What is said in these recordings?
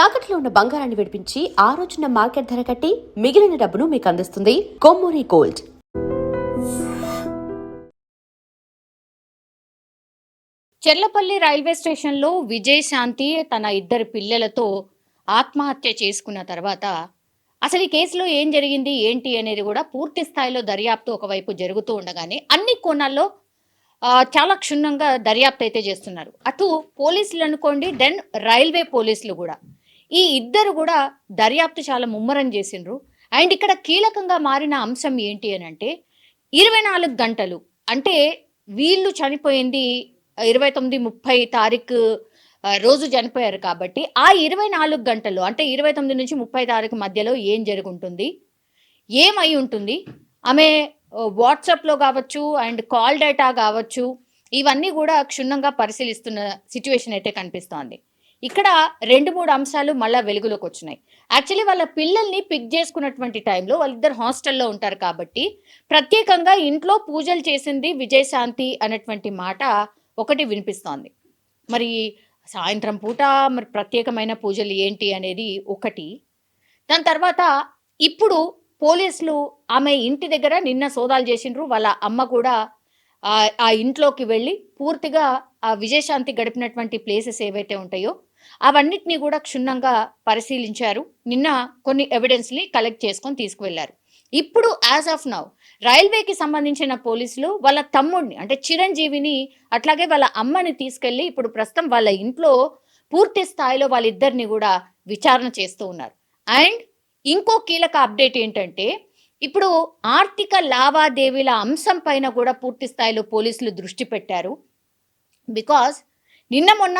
తాకట్లో ఉన్న బంగారాన్ని విడిపించి ఆ రోజున మార్కెట్ ధర కట్టి మిగిలిన డబ్బును మీకు అందిస్తుంది కొమ్మూరి గోల్డ్. చెర్లపల్లి రైల్వే స్టేషన్లో విజయశాంతి తన ఇద్దరు పిల్లలతో ఆత్మహత్య చేసుకున్న తర్వాత అసలు ఈ కేసులో ఏం జరిగింది ఏంటి అనేది కూడా పూర్తి స్థాయిలో దర్యాప్తు ఒకవైపు జరుగుతూ ఉండగానే అన్ని కోణాల్లో చాలా క్షుణ్ణంగా దర్యాప్తు అయితే చేస్తున్నారు. అటు పోలీసులు అనుకోండి, దెన్ రైల్వే పోలీసులు కూడా ఈ ఇద్దరు కూడా దర్యాప్తు చాలా ముమ్మరం చేసిండ్రు. అండ్ ఇక్కడ కీలకంగా మారిన అంశం ఏంటి అని అంటే 24 గంటలు అంటే వీళ్ళు చనిపోయింది 29, 30 తారీఖు రోజు చనిపోయారు కాబట్టి ఆ 24 గంటలు అంటే 29 నుంచి 30 తారీఖు మధ్యలో ఏం జరుగుంటుంది, ఏమై ఉంటుంది, ఆమె వాట్సాప్లో కావచ్చు అండ్ కాల్ డేటా కావచ్చు, ఇవన్నీ కూడా క్షుణ్ణంగా పరిశీలిస్తున్న సిచ్యువేషన్ అయితే కనిపిస్తోంది. ఇక్కడ 2-3 అంశాలు మళ్ళీ వెలుగులోకి వచ్చినాయి. యాక్చువల్లీ వాళ్ళ పిల్లల్ని పిక్ చేసుకున్నటువంటి టైంలో వాళ్ళిద్దరు హాస్టల్లో ఉంటారు కాబట్టి ప్రత్యేకంగా ఇంట్లో పూజలు చేసింది విజయశాంతి అనేటువంటి మాట ఒకటి వినిపిస్తోంది. మరి సాయంత్రం పూట మరి ప్రత్యేకమైన పూజలు ఏంటి అనేది ఒకటి. దాని తర్వాత ఇప్పుడు పోలీసులు ఆమె ఇంటి దగ్గర నిన్న సోదాలు చేసిండ్రు. వాళ్ళ అమ్మ కూడా ఆ ఇంట్లోకి వెళ్ళి పూర్తిగా ఆ విజయశాంతి గడిపినటువంటి ప్లేసెస్ ఏవైతే ఉంటాయో అవన్నిటినీ కూడా క్షుణ్ణంగా పరిశీలించారు. నిన్న కొన్ని ఎవిడెన్స్ని కలెక్ట్ చేసుకొని తీసుకువెళ్లారు. ఇప్పుడు యాజ్ ఆఫ్ నౌ రైల్వేకి సంబంధించిన పోలీసులు వాళ్ళ తమ్ముడిని అంటే చిరంజీవిని అట్లాగే వాళ్ళ అమ్మని తీసుకెళ్లి ఇప్పుడు ప్రస్తుతం వాళ్ళ ఇంట్లో పూర్తి స్థాయిలో వాళ్ళిద్దరిని కూడా విచారణ చేస్తూ ఉన్నారు. అండ్ ఇంకో కీలక అప్డేట్ ఏంటంటే ఇప్పుడు ఆర్థిక లావాదేవీల అంశం పైన కూడా పూర్తి స్థాయిలో పోలీసులు దృష్టి పెట్టారు. బికాస్ నిన్న మొన్న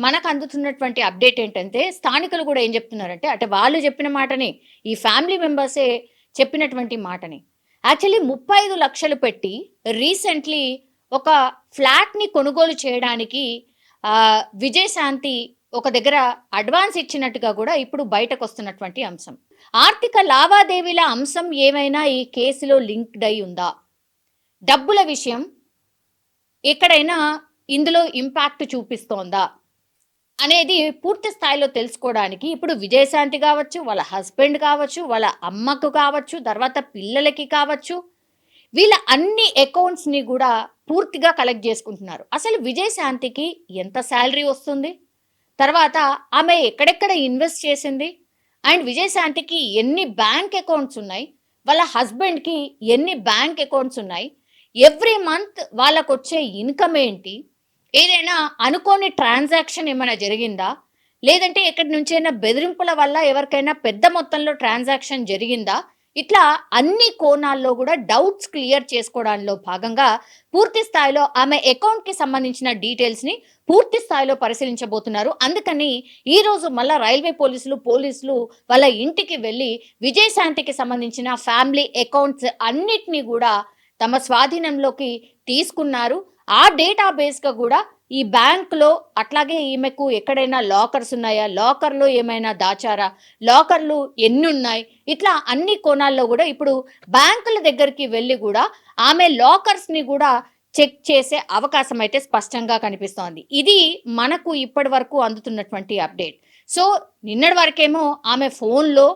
మనకు అందుతున్నటువంటి అప్డేట్ ఏంటంటే స్థానికులు కూడా ఏం చెప్తున్నారంటే అంటే వాళ్ళు చెప్పిన మాటని ఈ ఫ్యామిలీ మెంబర్సే చెప్పినటువంటి మాటని యాక్చువల్లీ 35 లక్షలు పెట్టి రీసెంట్లీ ఒక ఫ్లాట్ని కొనుగోలు చేయడానికి విజయశాంతి ఒక దగ్గర అడ్వాన్స్ ఇచ్చినట్టుగా కూడా ఇప్పుడు బయటకు వస్తున్నటువంటి అంశం. ఆర్థిక లావాదేవీల అంశం ఏమైనా ఈ కేసులో లింక్డ్ అయి ఉందా, డబ్బుల విషయం ఎక్కడైనా ఇందులో ఇంపాక్ట్ చూపిస్తోందా అనేది పూర్తి స్థాయిలో తెలుసుకోవడానికి ఇప్పుడు విజయశాంతి కావచ్చు, వాళ్ళ హస్బెండ్ కావచ్చు, వాళ్ళ అమ్మకు కావచ్చు, తర్వాత పిల్లలకి కావచ్చు, వీళ్ళ అన్ని అకౌంట్స్ని కూడా పూర్తిగా కలెక్ట్ చేసుకుంటున్నారు. అసలు విజయశాంతికి ఎంత శాలరీ వస్తుంది, తర్వాత ఆమె ఎక్కడెక్కడ ఇన్వెస్ట్ చేసింది, అండ్ విజయశాంతికి ఎన్ని బ్యాంక్ అకౌంట్స్ ఉన్నాయి, వాళ్ళ హస్బెండ్కి ఎన్ని బ్యాంక్ అకౌంట్స్ ఉన్నాయి, ఎవ్రీ మంత్ వాళ్ళకు వచ్చే ఇన్కమ్ ఏంటి, ఏదైనా అనుకోని ట్రాన్సాక్షన్ ఏమైనా జరిగిందా, లేదంటే ఎక్కడి నుంచైనా బెదిరింపుల వల్ల ఎవరికైనా పెద్ద మొత్తంలో ట్రాన్సాక్షన్ జరిగిందా, ఇట్లా అన్ని కోణాల్లో కూడా డౌట్స్ క్లియర్ చేసుకోవడంలో భాగంగా పూర్తి స్థాయిలో ఆమె అకౌంట్కి సంబంధించిన డీటెయిల్స్ని పూర్తి స్థాయిలో పరిశీలించబోతున్నారు. అందుకని ఈరోజు మళ్ళీ రైల్వే పోలీసులు వాళ్ళ ఇంటికి వెళ్ళి విజయశాంతికి సంబంధించిన ఫ్యామిలీ అకౌంట్స్ అన్నిటినీ కూడా తమ స్వాధీనంలోకి తీసుకున్నారు. ఆ డేటాబేస్గా కూడా ఈ బ్యాంక్లో అట్లాగే ఈమెకు ఎక్కడైనా లాకర్స్ ఉన్నాయా, లాకర్లో ఏమైనా దాచారా, లాకర్లు ఎన్ని ఉన్నాయి, ఇట్లా అన్ని కోణాల్లో కూడా ఇప్పుడు బ్యాంకుల దగ్గరికి వెళ్ళి కూడా ఆమె లాకర్స్ని కూడా చెక్ చేసే అవకాశం అయితే స్పష్టంగా కనిపిస్తోంది. ఇది మనకు ఇప్పటి వరకు అందుతున్నటువంటి అప్డేట్. సో నిన్నటి వరకేమో ఆమె ఫోన్లో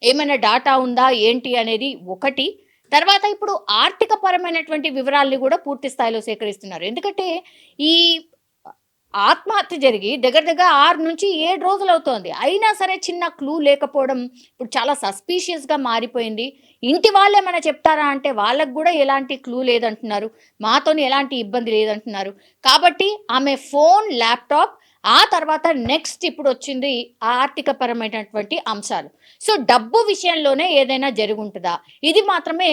ఏమైనా డాటా ఉందా ఏంటి అనేది ఒకటి, తర్వాత ఇప్పుడు ఆర్థిక పరమైనటువంటి వివరాల్ని కూడా పూర్తి స్థాయిలో సేకరిస్తున్నారు. ఎందుకంటే ఈ ఆత్మహత్య జరిగి దగ్గర 6 నుంచి 7 రోజులు అవుతోంది. అయినా సరే చిన్న క్లూ లేకపోవడం ఇప్పుడు చాలా సస్పీషియస్గా మారిపోయింది. ఇంటి వాళ్ళు ఏమైనా చెప్తారా అంటే వాళ్ళకు కూడా ఎలాంటి క్లూ లేదంటున్నారు, మాతోని ఎలాంటి ఇబ్బంది లేదంటున్నారు. కాబట్టి ఆమె ఫోన్, ల్యాప్టాప్, ఆ తర్వాత నెక్స్ట్ ఇప్పుడు వచ్చింది ఆర్థిక పరమైనటువంటి అంశాలు. సో డబ్బు విషయంలోనే ఏదైనా జరుగుంటుందా, ఇది మాత్రమే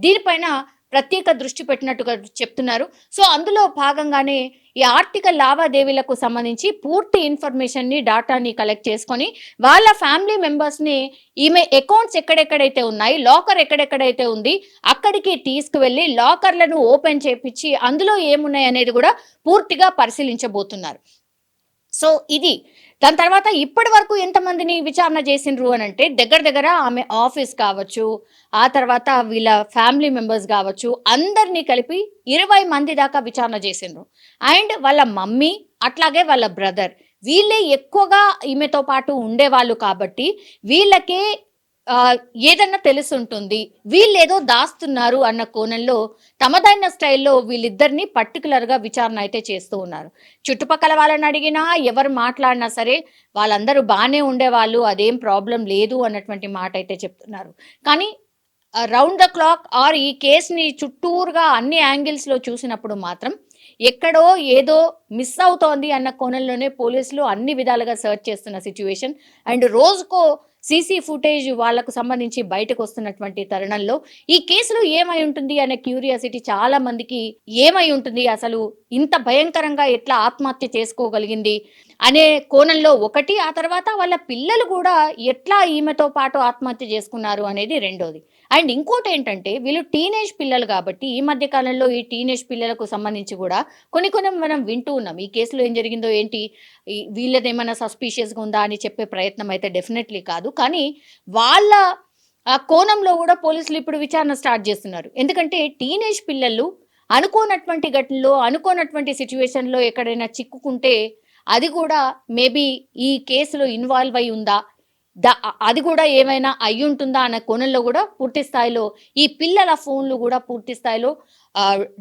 దీనిపైన ప్రత్యేక దృష్టి పెట్టినట్టుగా చెప్తున్నారు. సో అందులో భాగంగానే ఈ ఆర్థిక లావాదేవీలకు సంబంధించి పూర్తి ఇన్ఫర్మేషన్ని, డాటాని కలెక్ట్ చేసుకొని వాళ్ళ ఫ్యామిలీ మెంబర్స్ని ఈమె అకౌంట్స్ ఎక్కడెక్కడైతే ఉన్నాయి, లాకర్ ఎక్కడెక్కడైతే ఉంది అక్కడికి తీసుకువెళ్ళి లాకర్లను ఓపెన్ చేపించి అందులో ఏమున్నాయి అనేది కూడా పూర్తిగా పరిశీలించబోతున్నారు. సో ఇది దాని తర్వాత ఇప్పటి వరకు ఎంతమందిని విచారణ చేసిండ్రు అని అంటే దగ్గర ఆమె ఆఫీస్ కావచ్చు, ఆ తర్వాత వీళ్ళ ఫ్యామిలీ మెంబర్స్ కావచ్చు, అందరినీ కలిపి 20 మంది దాకా విచారణ చేసిండ్రు. అండ్ వాళ్ళ మమ్మీ అట్లాగే వాళ్ళ బ్రదర్ వీళ్ళే ఎక్కువగా ఈమెతో పాటు ఉండేవాళ్ళు కాబట్టి వీళ్ళకే ఏదన్నా తెలుసుంటుంది, వీళ్ళేదో దాస్తున్నారు అన్న కోణంలో తమదైన స్టైల్లో వీళ్ళిద్దరిని పర్టికులర్గా విచారణ అయితే చేస్తూ ఉన్నారు. చుట్టుపక్కల వాళ్ళని అడిగినా ఎవరు మాట్లాడినా సరే వాళ్ళందరూ బాగానే ఉండేవాళ్ళు, అదేం ప్రాబ్లం లేదు అన్నటువంటి మాట అయితే చెప్తున్నారు. కానీ రౌండ్ ద క్లాక్ ఆర్ ఈ కేసుని చుట్టూరుగా అన్ని యాంగిల్స్లో చూసినప్పుడు మాత్రం ఎక్కడో ఏదో మిస్ అవుతోంది అన్న కోణంలోనే పోలీసులు అన్ని విధాలుగా సెర్చ్ చేస్తున్న సిచ్యువేషన్. అండ్ రోజుకో సీసీ ఫుటేజ్ వాళ్లకు సంబంధించి బయటకు వస్తున్నటువంటి తరుణంలో ఈ కేసులో ఏమై ఉంటుంది అనే క్యూరియాసిటీ చాలా మందికి, ఏమై ఉంటుంది అసలు ఇంత భయంకరంగా ఎట్లా ఆత్మహత్య చేసుకోగలిగింది అనే కోణంలో ఒకటి, ఆ తర్వాత వాళ్ళ పిల్లలు కూడా ఎట్లా ఈమెతో పాటు ఆత్మహత్య చేసుకున్నారు అనేది రెండోది. అండ్ ఇంకోటి ఏంటంటే వీళ్ళు టీనేజ్ పిల్లలు కాబట్టి ఈ మధ్య కాలంలో ఈ టీనేజ్ పిల్లలకు సంబంధించి కూడా కొన్ని మనం వింటూ ఉన్నాం. ఈ కేసులో ఏం జరిగిందో ఏంటి, వీళ్ళదేమైనా సస్పీషియస్గా ఉందా అని చెప్పే ప్రయత్నం అయితే డెఫినెట్లీ కాదు. కానీ వాళ్ళ ఆ కోణంలో కూడా పోలీసులు ఇప్పుడు విచారణ స్టార్ట్ చేస్తున్నారు. ఎందుకంటే టీనేజ్ పిల్లలు అనుకోనటువంటి ఘటనలో, అనుకోనటువంటి సిచ్యువేషన్లో ఎక్కడైనా చిక్కుకుంటే అది కూడా మేబీ ఈ కేసులో ఇన్వాల్వ్ అయి ఉందా, అది కూడా ఏమైనా అయ్యుంటుందా అన్న కోణంలో కూడా పూర్తి స్థాయిలో ఈ పిల్లల ఫోన్లు కూడా పూర్తి స్థాయిలో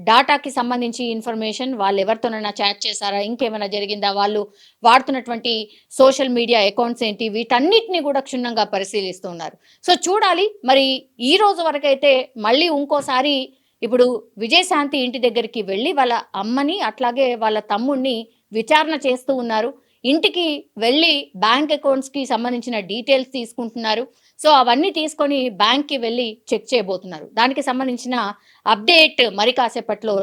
డాటాకి సంబంధించి ఇన్ఫర్మేషన్, వాళ్ళు ఎవరితోనైనా చాట్ చేశారా, ఇంకేమైనా జరిగిందా, వాళ్ళు వాడుతున్నటువంటి సోషల్ మీడియా అకౌంట్స్ ఏంటి, వీటన్నిటిని కూడా క్షుణ్ణంగా పరిశీలిస్తున్నారు. సో చూడాలి మరి ఈ రోజు వరకైతే మళ్ళీ ఇంకోసారి ఇప్పుడు విజయశాంతి ఇంటి దగ్గరికి వెళ్ళి వాళ్ళ అమ్మని అట్లాగే వాళ్ళ తమ్ముడిని విచారణ చేస్తూ ఉన్నారు. ఇంటికి వెళ్ళి బ్యాంక్ అకౌంట్స్కి సంబంధించిన డీటెయిల్స్ తీసుకుంటున్నారు. సో అవన్నీ తీసుకొని బ్యాంక్కి వెళ్ళి చెక్ చేయబోతున్నారు. దానికి సంబంధించిన అప్డేట్ మరి కాసేపట్లో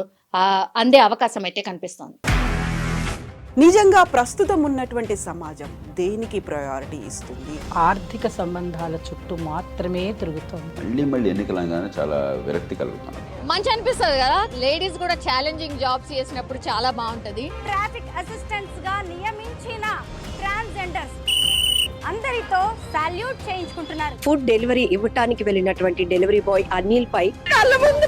అందే అవకాశం అయితే కనిపిస్తోంది. నిజంగా ప్రస్తుతం ఉన్నటువంటి సమాజం దేనికి ప్రయారిటీ ఇస్తుంది? ఆర్థిక సంబంధాల చుట్టూ మాత్రమే తిరుగుతోంది. మళ్ళీ ఎన్నికలంగానే చాలా విరక్తి కలుగుతున్నాం. మంచి అనిపిస్తుంది కదా, లేడీస్ కూడా ఛాలెంజింగ్ జాబ్స్ చేసినప్పుడు చాలా బాగుంటది. ట్రాఫిక్ అసిస్టెంట్స్ గా నియమించిన ట్రాన్స్జెండర్స్ అందరితో సాల్యూట్ చేయించుకుంటున్నారు. ఫుడ్ డెలివరీ ఇవ్వటానికి వెళ్ళినటువంటి డెలివరీ బాయ్ అనిల్ పై కళ్ళ ముందు